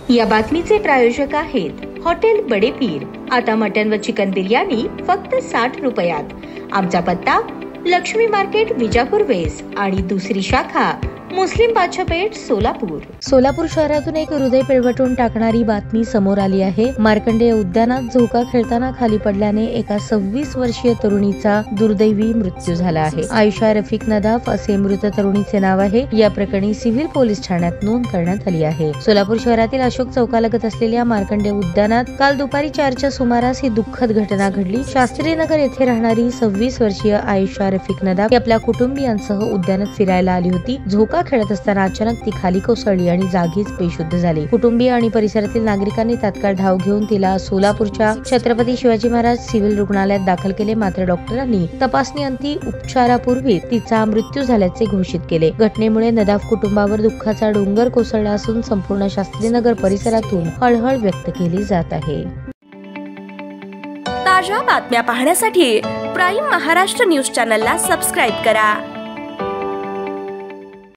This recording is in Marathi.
या बातमीचे प्रायोजक आहेत हॉटेल बडे पीर। आता मटन व चिकन बिर्याणी फक्त 60 रुपयात। आमचा पत्ता लक्ष्मी मार्केट विजापूर वेस्ट आणि दुसरी शाखा मुस्लिम बादशाहपेठ सोलापूर। सोलापूर शहरातून एक हृदय पिळवटून टाकणारी बातमी समोर आली आहे। मार्कंडेय उद्यानात झोका खेळताना खाली पडल्याने एका 26 वर्षीय तरुणीचा दुर्दैवी मृत्यू झाला आहे। आयशा रफिक नदाफ असे मृत तरुणीचे नाव आहे। या प्रकरणी सिव्हिल पोलीस ठाण्यात नोंद करण्यात आली आहे। सोलापूर शहरातील अशोक चौकालगत असलेल्या मार्कंडेय उद्यानात काल दुपारी 4च्या सुमारास ही दुःखद घटना घडली। शास्त्रीनगर येथे राहणारी 26 वर्षीय आयशा रफिक नदाफ आपल्या कुटुंबियांसह उद्यानात फिरायला आली होती। झोका खेळत असताना अचानक ती खाली कोसळली आणि जागीच बेशुद्ध झाली। कुटुंबीय आणि परिसरातील नागरिकांनी तात्काळ धाव घेऊन तिला सोलापूरच्या छत्रपती शिवाजी महाराज सिव्हिल रुग्णालयात दाखल केले। मात्र डॉक्टरांनी तपासणीअंती उपचारापूर्वी तिचा मृत्यू झाल्याचे घोषित केले। घटनेमुळे नदाफ कुटुंबावर दुःखाचा डोंगर कोसळला असून संपूर्ण शास्त्रीनगर परिसरातून हळहळ व्यक्त केली जात आहे। ताज्या बातम्या पाहण्यासाठी प्राईम महाराष्ट्र न्यूज चॅनलला सबस्क्राईब करा।